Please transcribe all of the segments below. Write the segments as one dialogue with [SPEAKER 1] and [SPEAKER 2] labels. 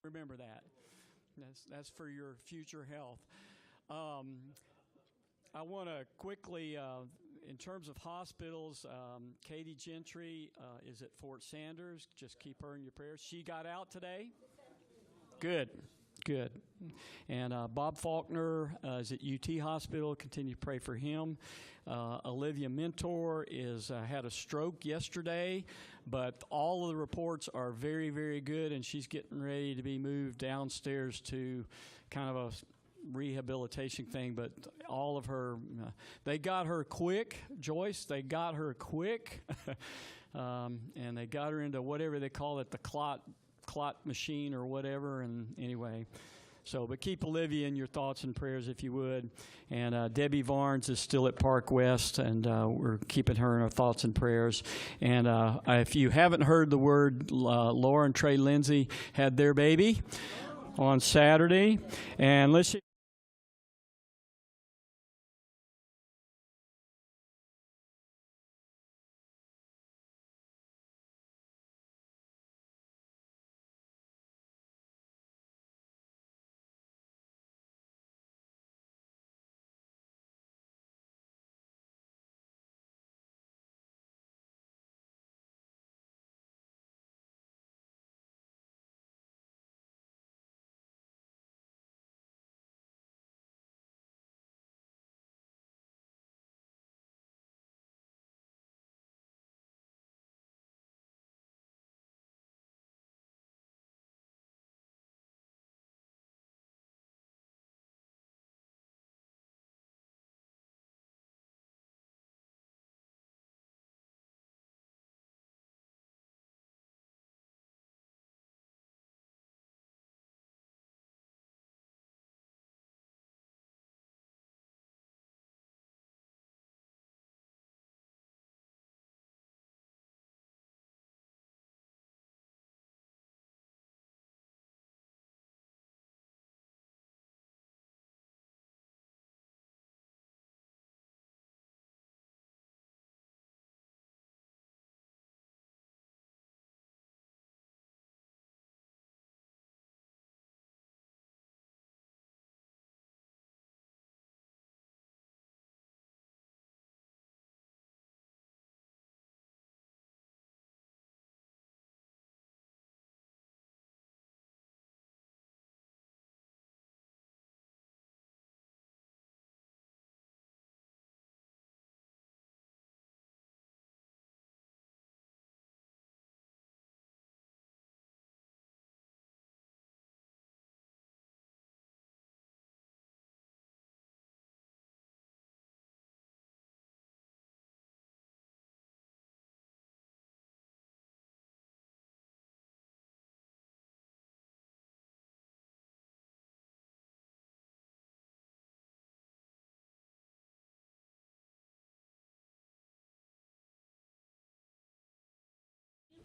[SPEAKER 1] Remember that. That's for your future health. Um, I want to quickly, in terms of hospitals, Katie Gentry is at Fort Sanders. Just keep her in your prayers. She got out today. Good, good. And Bob Faulkner is at UT Hospital. Continue to pray for him. Olivia Mentor had a stroke yesterday, but all of the reports are very, very good, and she's getting ready to be moved downstairs to kind of a rehabilitation thing. But all of her, they got her quick, Joyce. They got her quick, and they got her into whatever they call it, the clot machine or whatever. And anyway. So, but keep Olivia in your thoughts and prayers if you would. And Debbie Varnes is still at Park West, and we're keeping her in our thoughts and prayers. And if you haven't heard the word, Laura and Trey Lindsay had their baby on Saturday. And let's see.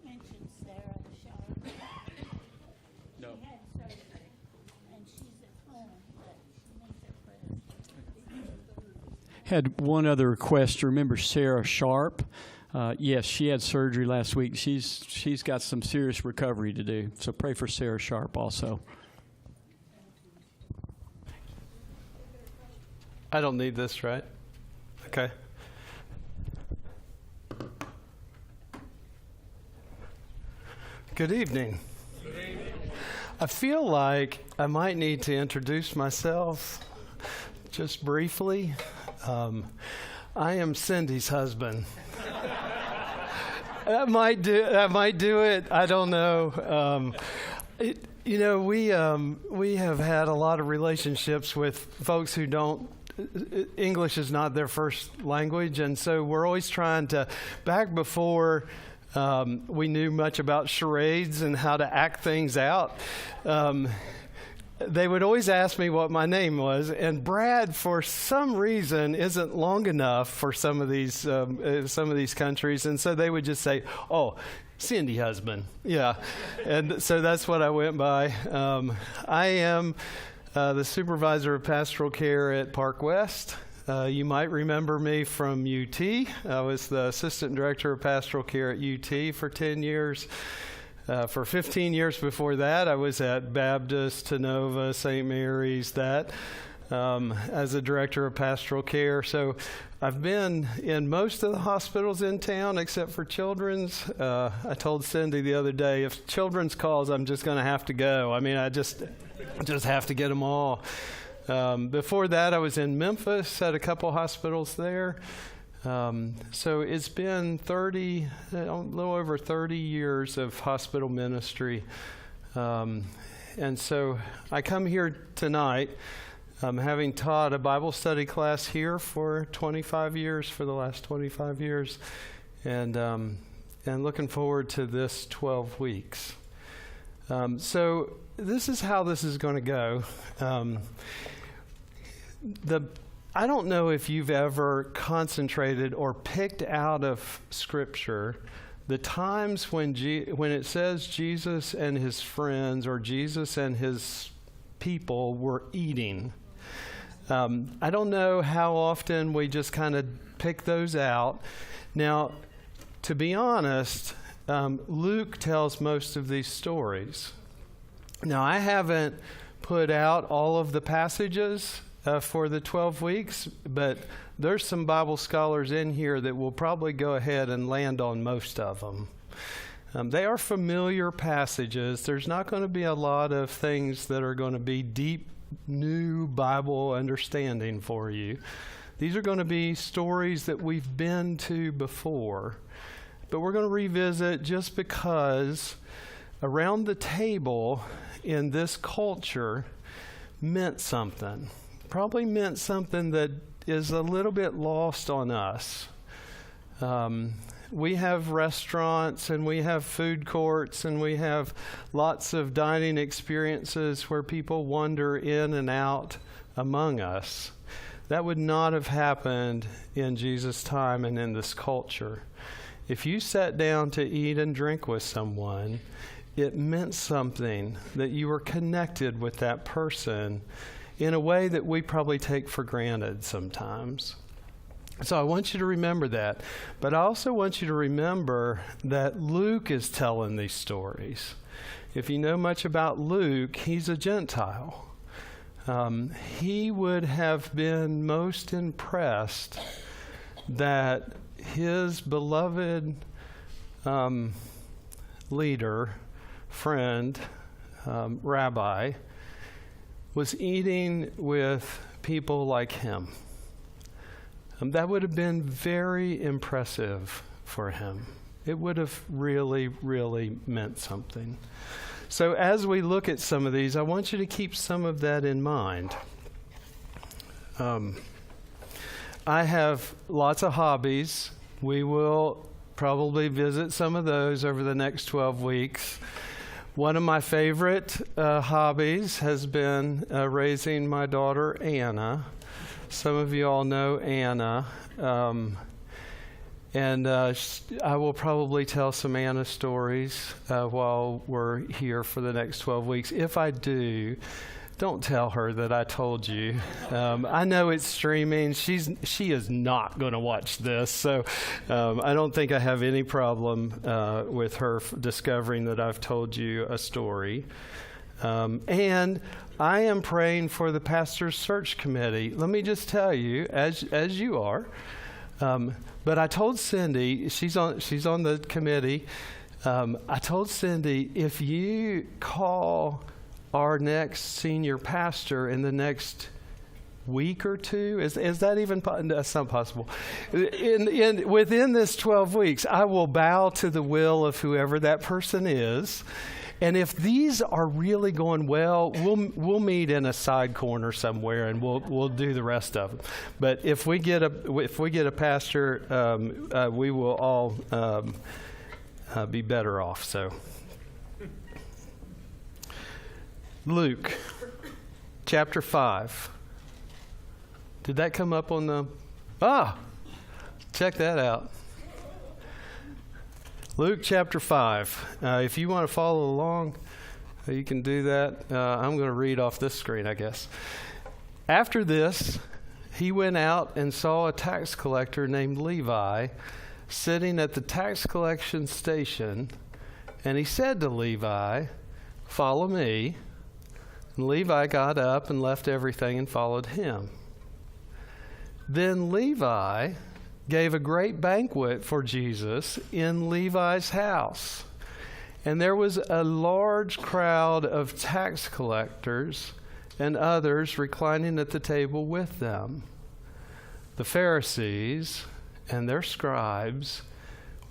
[SPEAKER 2] Mentioned Sarah Sharp.
[SPEAKER 1] No.
[SPEAKER 2] She had surgery, and she's at home, but she needs her prayers.
[SPEAKER 1] Had one other request. Remember Sarah Sharp? Yes, she had surgery last week. She's got some serious recovery to do. So pray for Sarah Sharp also.
[SPEAKER 3] I don't need this, right? Okay. Good evening. Good evening. I feel like I might need to introduce myself just briefly. I am Cindy's husband. I might do it. I don't know. We have had a lot of relationships with folks who don't. English is not their first language, and so we're always trying to. Back before we knew much about charades and how to act things out, they would always ask me what my name was, and Brad, for some reason, isn't long enough for some of these countries, and so they would just say, "Oh, Cindy husband," yeah, and so that's what I went by. I am the supervisor of pastoral care at Park West. You might remember me from UT. I was the assistant director of pastoral care at UT for 10 years. For 15 years before that, I was at Baptist, Tenova, St. Mary's, as a director of pastoral care. So I've been in most of the hospitals in town except for children's. I told Cindy the other day, if children's calls, I'm just going to have to go. I mean, I just have to get them all. Before that, I was in Memphis at a couple hospitals there. So it's been a little over 30 years of hospital ministry. And so I come here tonight, having taught a Bible study class here for the last 25 years, and looking forward to this 12 weeks. So this is how this is going to go. I don't know if you've ever concentrated or picked out of Scripture the times when it says Jesus and his friends or Jesus and his people were eating. I don't know how often we just kind of pick those out. Now, to be honest, Luke tells most of these stories. Now, I haven't put out all of the passages for the 12 weeks, but there's some Bible scholars in here that will probably go ahead and land on most of them. They are familiar passages. There's not going to be a lot of things that are going to be deep, new Bible understanding for you. These are going to be stories that we've been to before, but we're going to revisit just because around the table in this culture meant something. Probably meant something that is a little bit lost on us. We have restaurants and we have food courts and we have lots of dining experiences where people wander in and out among us. That would not have happened in Jesus' time and in this culture. If you sat down to eat and drink with someone, it meant something that you were connected with that person in a way that we probably take for granted sometimes. So I want you to remember that. But I also want you to remember that Luke is telling these stories. If you know much about Luke, he's a Gentile. He would have been most impressed that his beloved leader, friend, rabbi, was eating with people like him. That would have been very impressive for him. It would have really, really meant something. So as we look at some of these, I want you to keep some of that in mind. I have lots of hobbies. We will probably visit some of those over the next 12 weeks. One of my favorite hobbies has been raising my daughter, Anna. Some of you all know Anna. I will probably tell some Anna stories while we're here for the next 12 weeks. If I do, don't tell her that I told you. I know it's streaming. She is not going to watch this, so I don't think I have any problem with her discovering that I've told you a story. And I am praying for the pastor's search committee. Let me just tell you, as you are. But I told Cindy, she's on the committee. I told Cindy, if you call our next senior pastor in the next week or two, is that even that's not possible? Within this 12 weeks, I will bow to the will of whoever that person is. And if these are really going well, we'll meet in a side corner somewhere, and we'll do the rest of them. But if we get a pastor, we will all be better off. So, Luke, chapter 5. Did that come up on the? Check that out. Luke chapter 5. If you want to follow along, you can do that. I'm going to read off this screen, I guess. After this, he went out and saw a tax collector named Levi sitting at the tax collection station, And he said to Levi, "Follow me." And Levi got up and left everything and followed him. Then Levi gave a great banquet for Jesus in Levi's house. And there was a large crowd of tax collectors and others reclining at the table with them. The Pharisees and their scribes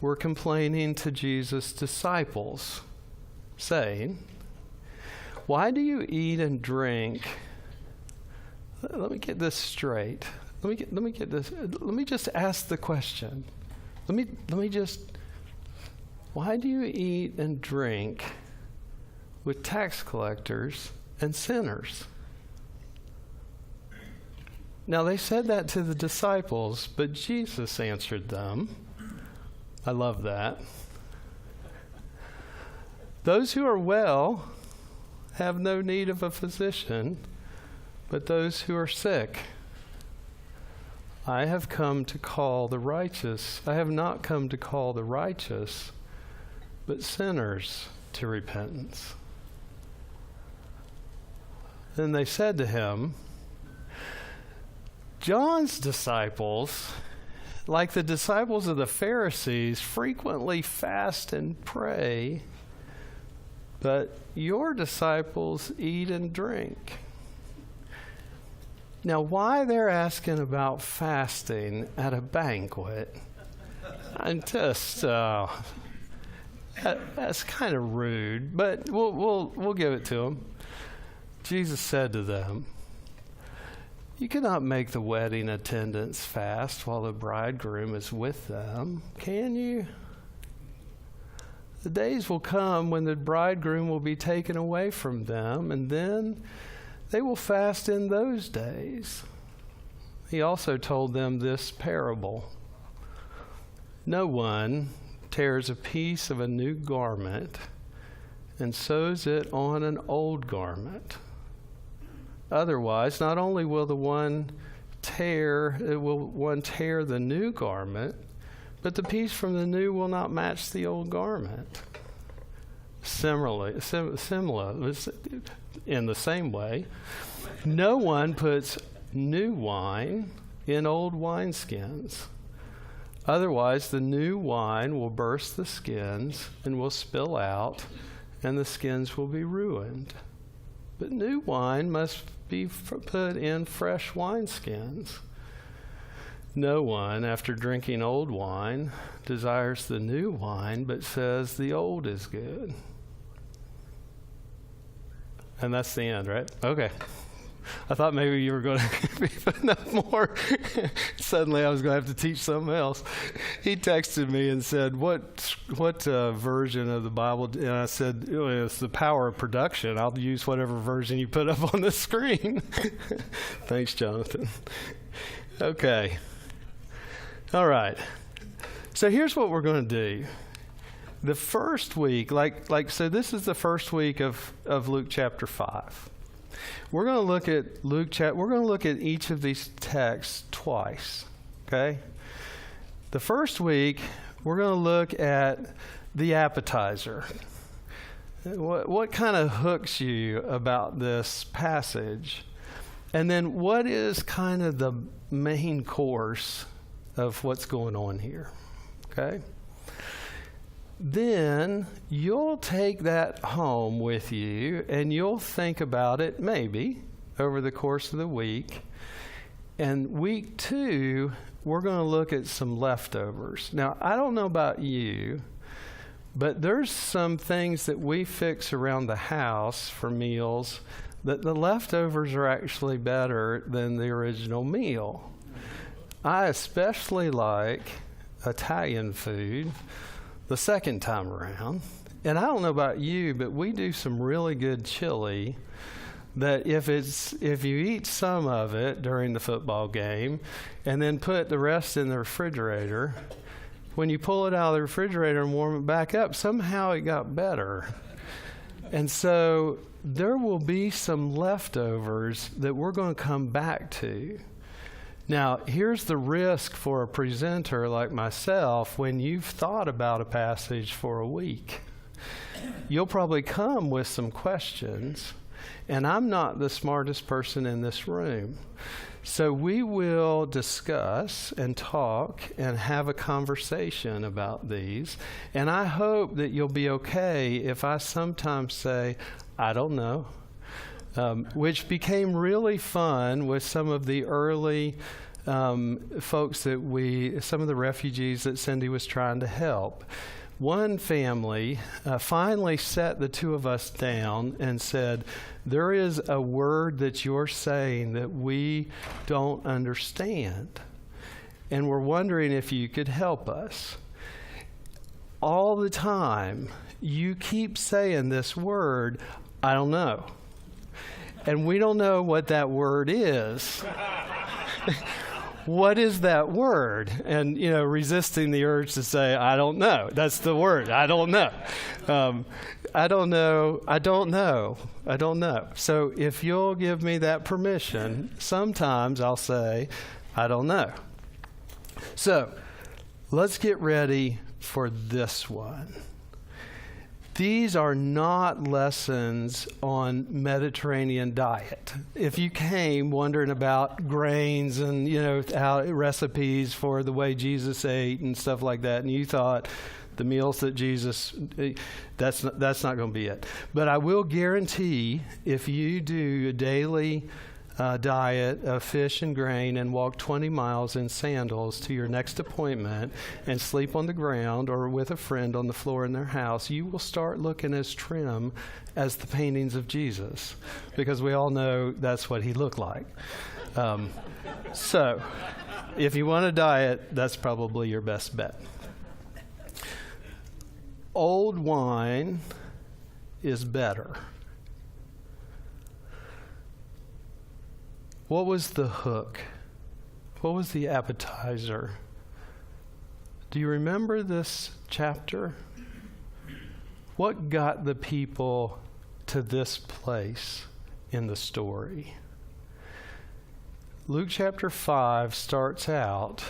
[SPEAKER 3] were complaining to Jesus' disciples, saying, "Why do you eat and drink?" Let me get this straight. Let me get this. Let me just ask the question. Why do you eat and drink with tax collectors and sinners? Now they said that to the disciples, but Jesus answered them. I love that. Those who are well have no need of a physician, but those who are sick. I have come to call the righteous. I have not come to call the righteous, but sinners to repentance. Then they said to him, John's disciples, like the disciples of the Pharisees, frequently fast and pray, but your disciples eat and drink. Now, why they're asking about fasting at a banquet, I'm just, that's kind of rude, but we'll give it to them. Jesus said to them, "You cannot make the wedding attendants fast while the bridegroom is with them, can you? The days will come when the bridegroom will be taken away from them, and then they will fast in those days." He also told them this parable. No one tears a piece of a new garment and sews it on an old garment. Otherwise, not only will one tear the new garment, but the piece from the new will not match the old garment. Similar, in the same way, no one puts new wine in old wineskins. Otherwise, the new wine will burst the skins and will spill out, and the skins will be ruined. But new wine must be put in fresh wineskins. No one, after drinking old wine, desires the new wine, but says the old is good. And that's the end, right? Okay. I thought maybe you were going to be putting up more. Suddenly I was going to have to teach something else. He texted me and said, what version of the Bible? And I said, it's the power of production. I'll use whatever version you put up on the screen. Thanks, Jonathan. Okay. All right. So here's what we're going to do. The first week, so this is the first week of Luke chapter 5. We're going to look at we're going to look at each of these texts twice, okay? The first week, we're going to look at the appetizer. What kind of hooks you about this passage? And then what is kind of the main course of what's going on here, okay? Then you'll take that home with you and you'll think about it maybe over the course of the week. And week 2, we're going to look at some leftovers. Now, I don't know about you, but there's some things that we fix around the house for meals that the leftovers are actually better than the original meal. I especially like Italian food the second time around. And I don't know about you, but we do some really good chili that if you eat some of it during the football game and then put the rest in the refrigerator, when you pull it out of the refrigerator and warm it back up, somehow it got better. And so there will be some leftovers that we're going to come back to. Now, here's the risk for a presenter like myself when you've thought about a passage for a week. you'll probably come with some questions, and I'm not the smartest person in this room. So we will discuss and talk and have a conversation about these. And I hope that you'll be okay if I sometimes say, I don't know, which became really fun with some of the early folks some of the refugees that Cindy was trying to help. One family finally sat the two of us down and said, there is a word that you're saying that we don't understand, and we're wondering if you could help us. All the time, you keep saying this word, I don't know. And we don't know what that word is. What is that word? And, resisting the urge to say, I don't know. That's the word. I don't know. I don't know. I don't know. I don't know. So if you'll give me that permission, sometimes I'll say, I don't know. So let's get ready for this one. These are not lessons on Mediterranean diet. If you came wondering about grains and, how recipes for the way Jesus ate and stuff like that, and you thought the meals that Jesus, that's not going to be it. But I will guarantee if you do a daily diet of fish and grain and walk 20 miles in sandals to your next appointment and sleep on the ground or with a friend on the floor in their house, you will start looking as trim as the paintings of Jesus, because we all know that's what he looked like. So if you want a diet, that's probably your best bet. Old wine is better. What was the hook? What was the appetizer? Do you remember this chapter? What got the people to this place in the story? Luke chapter 5 starts out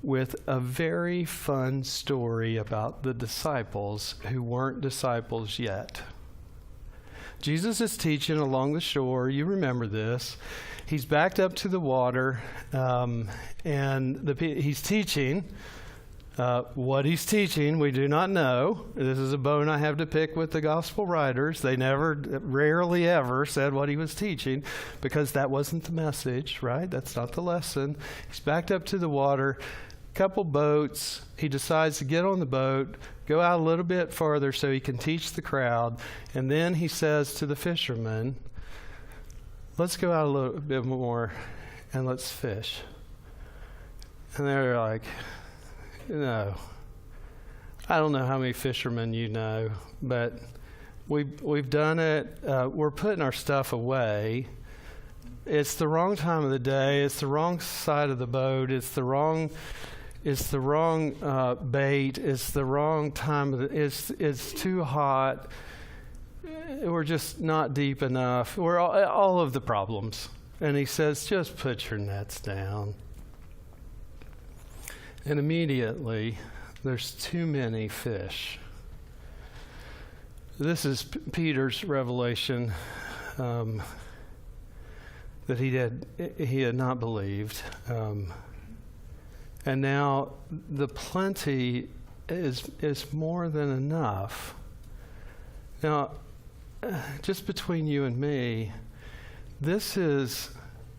[SPEAKER 3] with a very fun story about the disciples who weren't disciples yet. Jesus is teaching along the shore. You remember this. He's backed up to the water, and he's teaching. What he's teaching, we do not know. This is a bone I have to pick with the gospel writers. They rarely ever said what he was teaching, because that wasn't the message, right? That's not the lesson. He's backed up to the water. Couple boats. He decides to get on the boat, go out a little bit farther so he can teach the crowd, and then he says to the fishermen, let's go out a little bit more and let's fish. And they're like, no. I don't know how many fishermen you know, but we've done it. We're putting our stuff away. It's the wrong time of the day. It's the wrong side of the boat. It's the wrong bait. It's the wrong time of it's too hot. We're just not deep enough. We're all of the problems. And he says, just put your nets down. And immediately, there's too many fish. This is Peter's revelation that he had not believed. And now the plenty is more than enough. Now, just between you and me, this is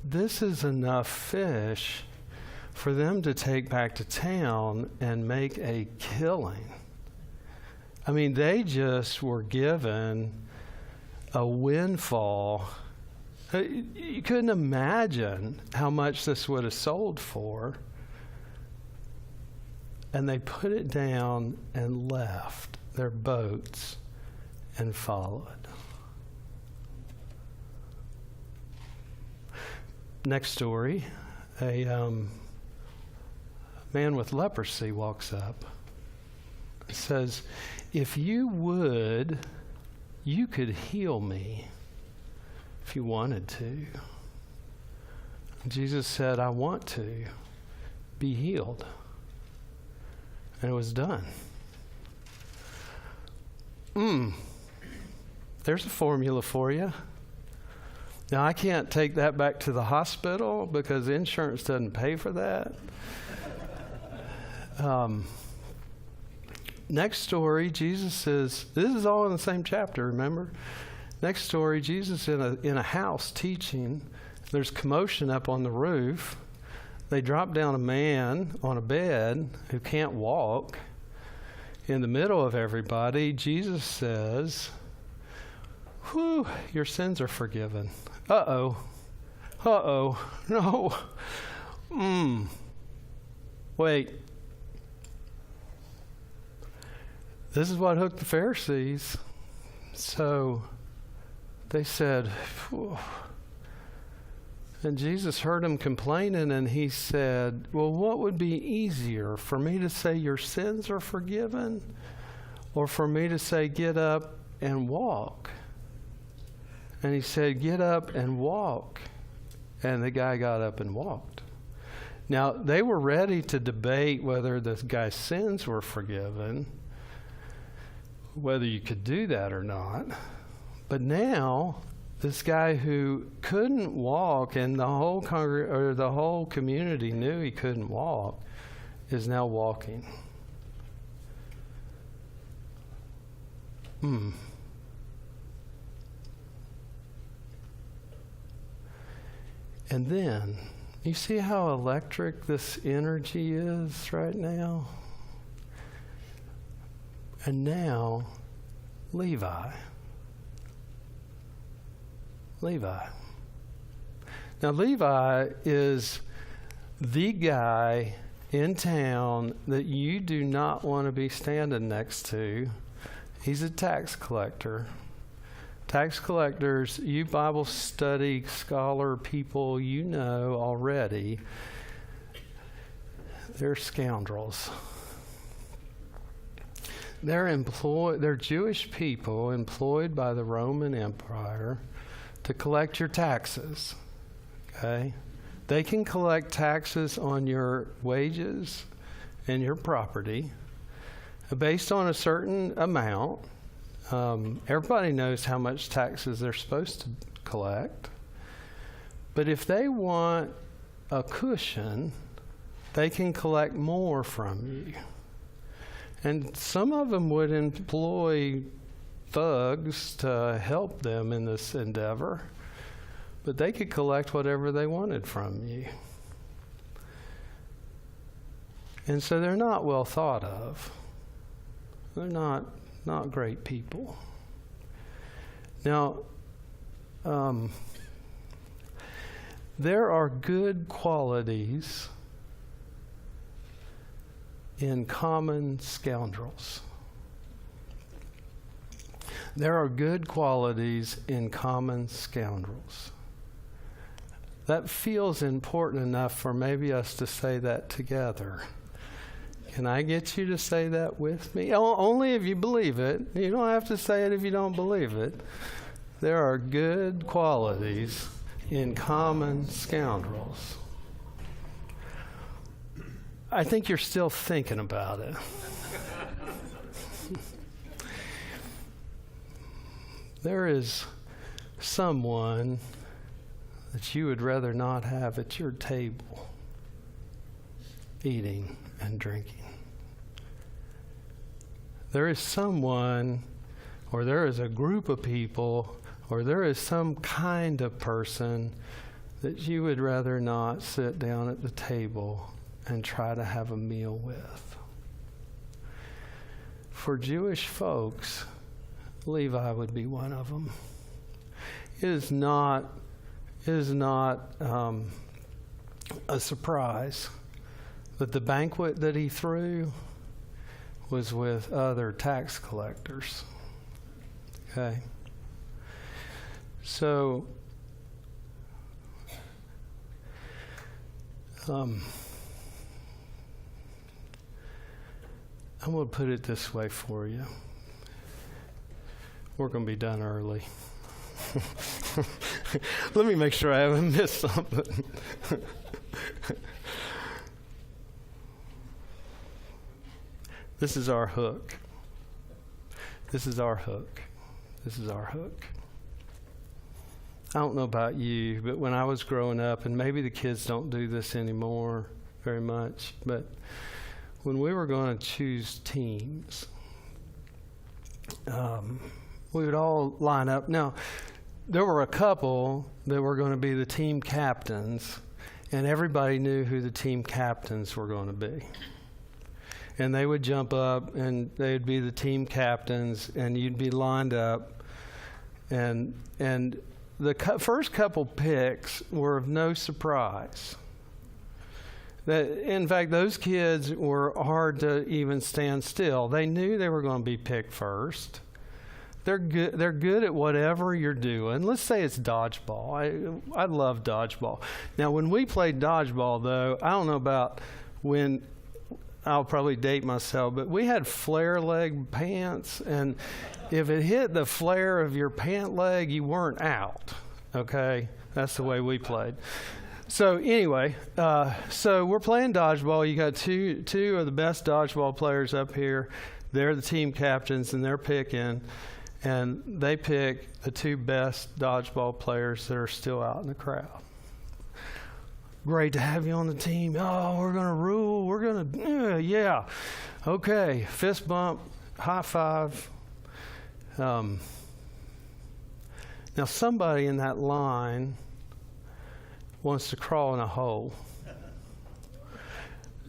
[SPEAKER 3] enough fish for them to take back to town and make a killing. I mean, they just were given a windfall. You couldn't imagine how much this would have sold for. And they put it down and left their boats and followed. Next story, a man with leprosy walks up. It says, if you would, you could heal me if you wanted to. Jesus said, I want to be healed. And it was done. there's a formula for you. Now, I can't take that back to the hospital because insurance doesn't pay for that. Next story, Jesus says, this is all in the same chapter, remember? Next story, Jesus in a house teaching. There's commotion up on the roof. They drop down a man on a bed who can't walk. In the middle of everybody, Jesus says, whew, your sins are forgiven. Uh-oh. No. Wait. This is what hooked the Pharisees. So they said, phew. And Jesus heard him complaining, and he said, well, what would be easier, for me to say your sins are forgiven, or for me to say get up and walk? And he said, get up and walk. And the guy got up and walked. Now, they were ready to debate whether this guy's sins were forgiven, whether you could do that or not. But now, this guy who couldn't walk, and the whole community knew he couldn't walk, is now walking. And then, you see how electric this energy is right now? And now, Levi. Now, Levi is the guy in town that you do not want to be standing next to. He's a tax collector. Tax collectors, you Bible study scholar people, you know already, they're scoundrels. They're Jewish people employed by the Roman Empire to collect your taxes. Okay? They can collect taxes on your wages and your property based on a certain amount. Everybody knows how much taxes they're supposed to collect. But if they want a cushion, they can collect more from you. And some of them would employ thugs to help them in this endeavor, but they could collect whatever they wanted from you. And so they're not well thought of. They're not great people. Now, there are good qualities in common scoundrels. There are good qualities in common scoundrels. That feels important enough for maybe us to say that together. Can I get you to say that with me? Only if you believe it. You don't have to say it if you don't believe it. There are good qualities in common scoundrels. I think you're still thinking about it. There is someone that you would rather not have at your table, eating and drinking. There is someone, or there is a group of people, or there is some kind of person that you would rather not sit down at the table and try to have a meal with. For Jewish folks, Levi would be one of them. It is not a surprise that the banquet that he threw was with other tax collectors. Okay? So, I'm going to put it this way for you. We're going to be done early. Let me make sure I haven't missed something. This is our hook. This is our hook. This is our hook. I don't know about you, but when I was growing up, and maybe the kids don't do this anymore very much, but when we were going to choose teams, we would all line up. Now, there were a couple that were going to be the team captains, and everybody knew who the team captains were going to be. And they would jump up, and they'd be the team captains, and you'd be lined up. And the first couple picks were of no surprise. In fact, those kids were hard to even stand still. They knew they were going to be picked first. They're good at whatever you're doing. Let's say it's dodgeball. I love dodgeball. Now, when we played dodgeball, though, I don't know about when. I'll probably date myself, but we had flare leg pants, and if it hit the flare of your pant leg, you weren't out. Okay, that's the way we played. So anyway, so we're playing dodgeball. You got two of the best dodgeball players up here. They're the team captains, and they're picking, and they pick the two best dodgeball players that are still out in the crowd. Great to have you on the team. Oh, we're going to rule. We're going to, yeah. Okay, fist bump, high five. Now, somebody in that line wants to crawl in a hole.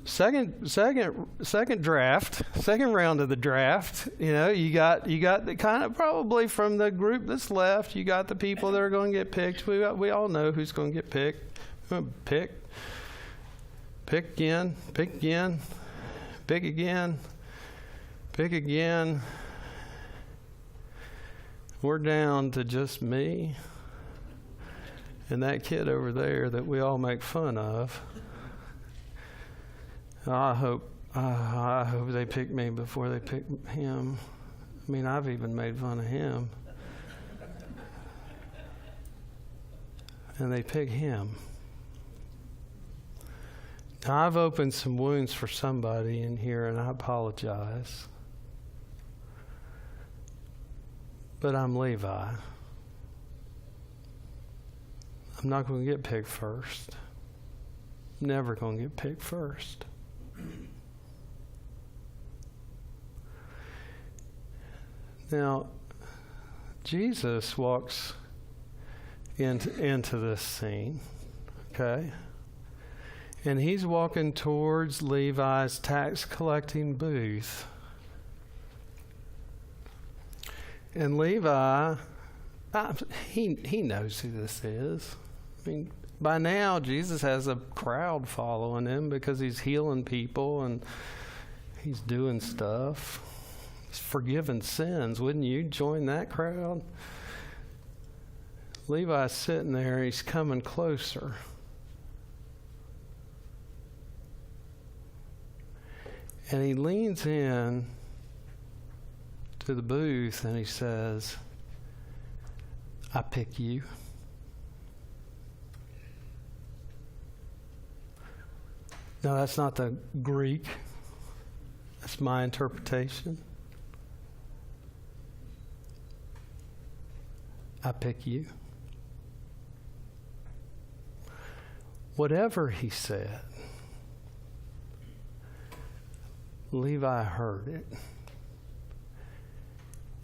[SPEAKER 3] Second draft, second round of the draft. You know, you got the kind of probably from the group that's left. You got the people that are going to get picked. We all know who's going to get picked. Pick again, pick again, pick again, pick again. We're down to just me and that kid over there that we all make fun of. I hope they pick me before they pick him. I mean, I've even made fun of him. And they pick him. Now, I've opened some wounds for somebody in here, and I apologize. But I'm Levi. I'm not going to get picked first. Never going to get picked first. Now, Jesus walks into this scene, okay? And he's walking towards Levi's tax collecting booth. And Levi, he knows who this is. I mean, by now, Jesus has a crowd following him because he's healing people and he's doing stuff. He's forgiving sins. Wouldn't you join that crowd? Levi's sitting there. He's coming closer. And he leans in to the booth and he says, I pick you. Now, that's not the Greek. That's my interpretation. I pick you. Whatever he said, Levi heard it,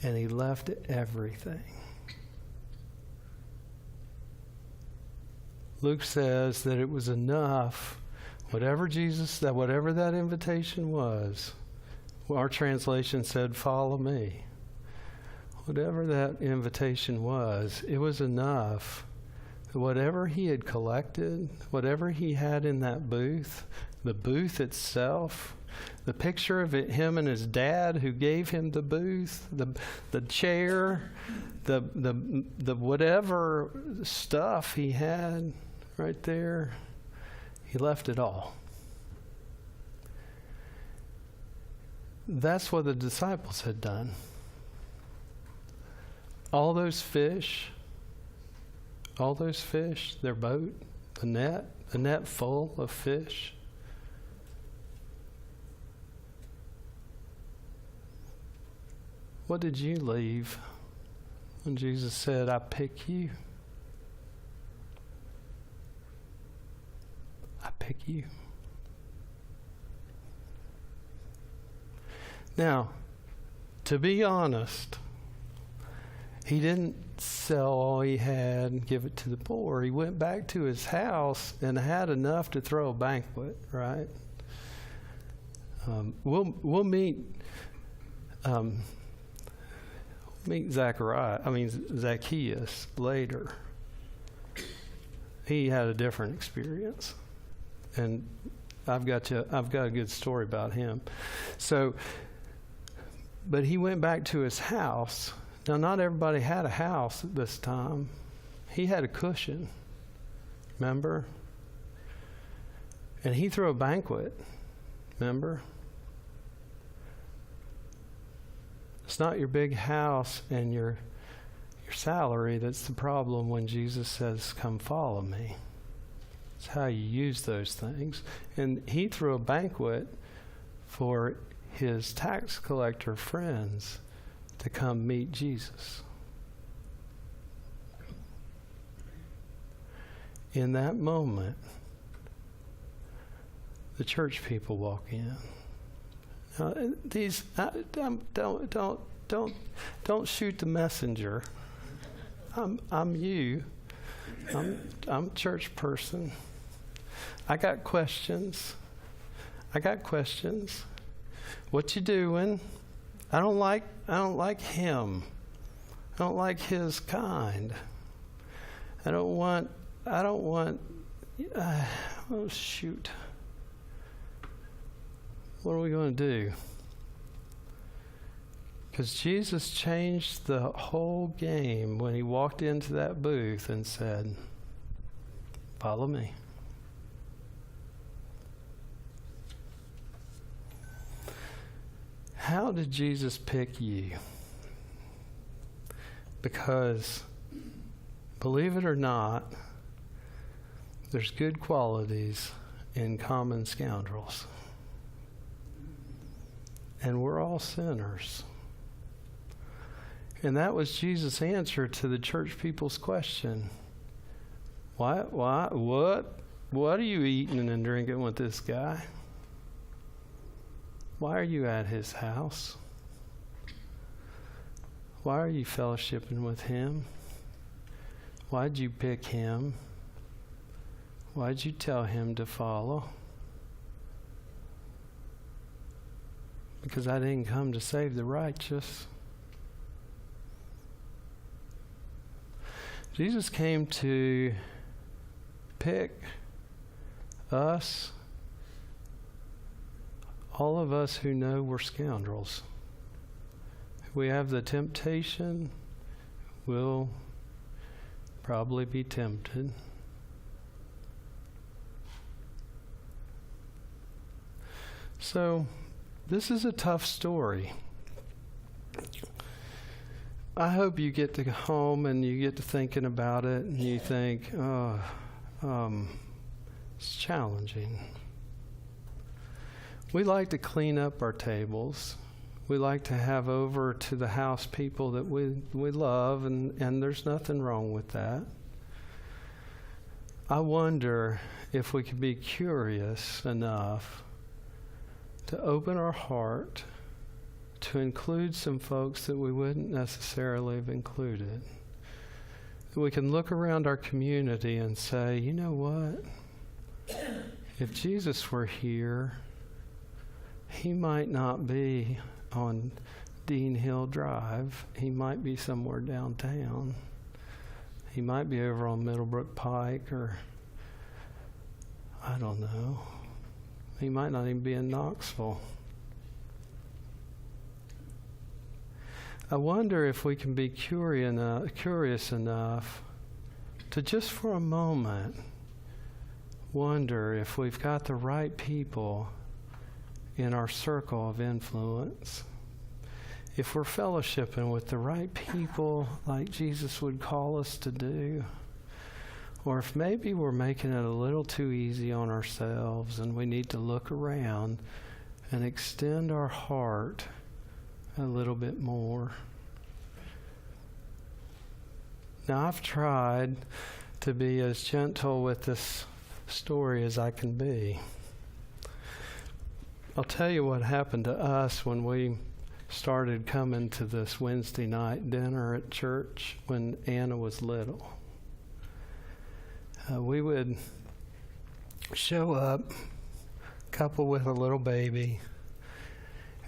[SPEAKER 3] and he left everything. Luke says that it was enough, whatever that invitation was. Our translation said, follow me. Whatever that invitation was, it was enough. Whatever he had collected, whatever he had in that booth, the booth itself, the picture of him and his dad who gave him the booth, the chair, the whatever stuff he had right there, he left it all. That's what the disciples had done. All those fish, their boat, the net full of fish. what did you leave when Jesus said, I pick you? I pick you. Now, to be honest, he didn't sell all he had and give it to the poor. He went back to his house and had enough to throw a banquet, right? We'll meet Zacchaeus later. He had a different experience, and I've got a good story about him. So, but he went back to his house. Now, not everybody had a house at this time. He had a cushion, remember? And he threw a banquet, remember? It's not your big house and your salary that's the problem when Jesus says, come follow me. It's how you use those things. And he threw a banquet for his tax collector friends to come meet Jesus. In that moment, the church people walk in. Now, don't shoot the messenger. I'm you. I'm a church person. I got questions. What you doing? I don't like him. I don't like his kind. Oh shoot. What are we going to do? Because Jesus changed the whole game when he walked into that booth and said, follow me. How did Jesus pick you? Because, believe it or not, there's good qualities in common scoundrels. And we're all sinners. And that was Jesus' answer to the church people's question. What are you eating and drinking with this guy? Why are you at his house? Why are you fellowshipping with him? Why'd you pick him? Why'd you tell him to follow? Because I didn't come to save the righteous. Jesus came to pick us, all of us who know we're scoundrels. We have the temptation, we'll probably be tempted. So, this is a tough story. I hope you get to go home and you get to thinking about it and you think, it's challenging. We like to clean up our tables. We like to have over to the house people that we love, and there's nothing wrong with that. I wonder if we could be curious enough to open our heart to include some folks that we wouldn't necessarily have included. We can look around our community and say, you know what? If Jesus were here, he might not be on Dean Hill Drive. He might be somewhere downtown. He might be over on Middlebrook Pike, or I don't know. He might not even be in Knoxville. I wonder if we can be curious enough to just for a moment wonder if we've got the right people in our circle of influence. If we're fellowshipping with the right people like Jesus would call us to do. Or if maybe we're making it a little too easy on ourselves and we need to look around and extend our heart a little bit more. Now, I've tried to be as gentle with this story as I can be. I'll tell you what happened to us when we started coming to this Wednesday night dinner at church when Anna was little. We would show up, couple with a little baby,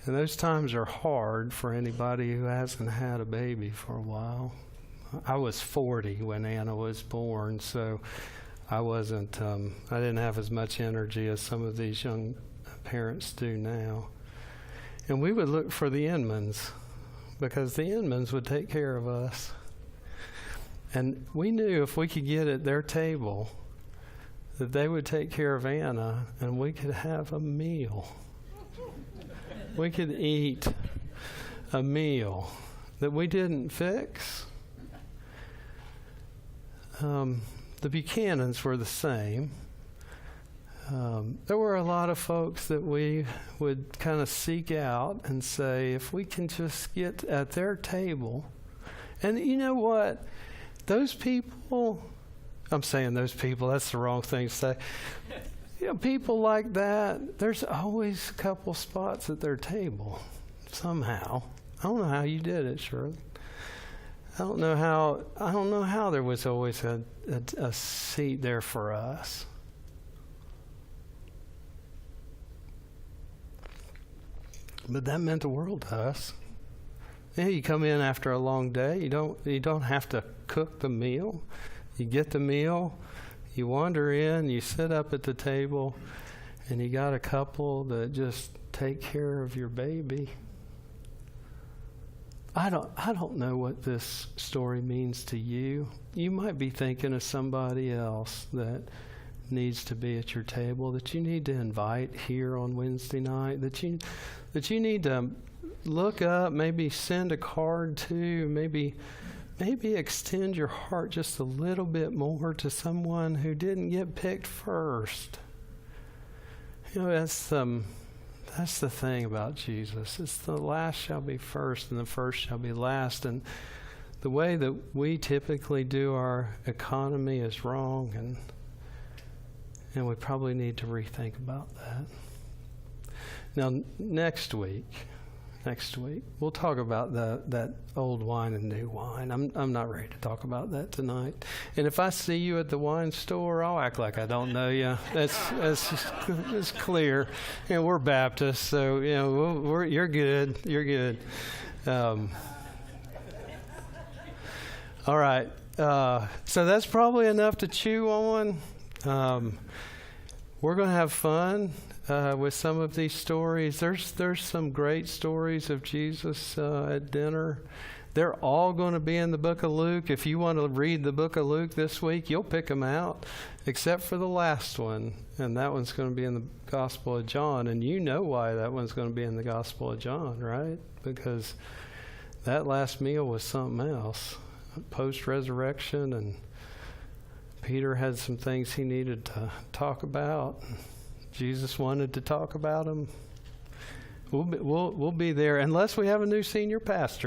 [SPEAKER 3] and those times are hard for anybody who hasn't had a baby for a while. I was 40 when Anna was born, so I didn't have as much energy as some of these young parents do now. And we would look for the Inmans, because the Inmans would take care of us. And we knew if we could get at their table, that they would take care of Anna, and we could have a meal. We could eat a meal that we didn't fix. The Buchanans were the same. There were a lot of folks that we would kind of seek out and say, if we can just get at their table. And you know what? Those people, I'm saying those people, that's the wrong thing to say. You know, people like that, there's always a couple spots at their table, somehow. I don't know how you did it, Shirley. I don't know how there was always a seat there for us. But that meant the world to us. Yeah, you come in after a long day. You don't have to cook the meal. You get the meal. You wander in. You sit up at the table, and you got a couple that just take care of your baby. I don't know what this story means to you. You might be thinking of somebody else that needs to be at your table, that you need to invite here on Wednesday night, that you need to look up, maybe send a card to, maybe extend your heart just a little bit more to someone who didn't get picked first. You know, that's the thing about Jesus. It's the last shall be first and the first shall be last. And the way that we typically do our economy is wrong, and we probably need to rethink about that. Now, next week, we'll talk about that old wine and new wine. I'm not ready to talk about that tonight. And if I see you at the wine store, I'll act like I don't know you. It's clear. You know, we're Baptists, so you know you're good. You're good. All right. So that's probably enough to chew on. We're going to have fun with some of these stories. There's some great stories of Jesus at dinner. They're all going to be in the book of Luke. If you want to read the book of Luke this week, you'll pick them out, except for the last one. And that one's going to be in the Gospel of John. And you know why that one's going to be in the Gospel of John, right? Because that last meal was something else. Post-resurrection, and Peter had some things he needed to talk about. Jesus wanted to talk about them. We'll be there unless we have a new senior pastor.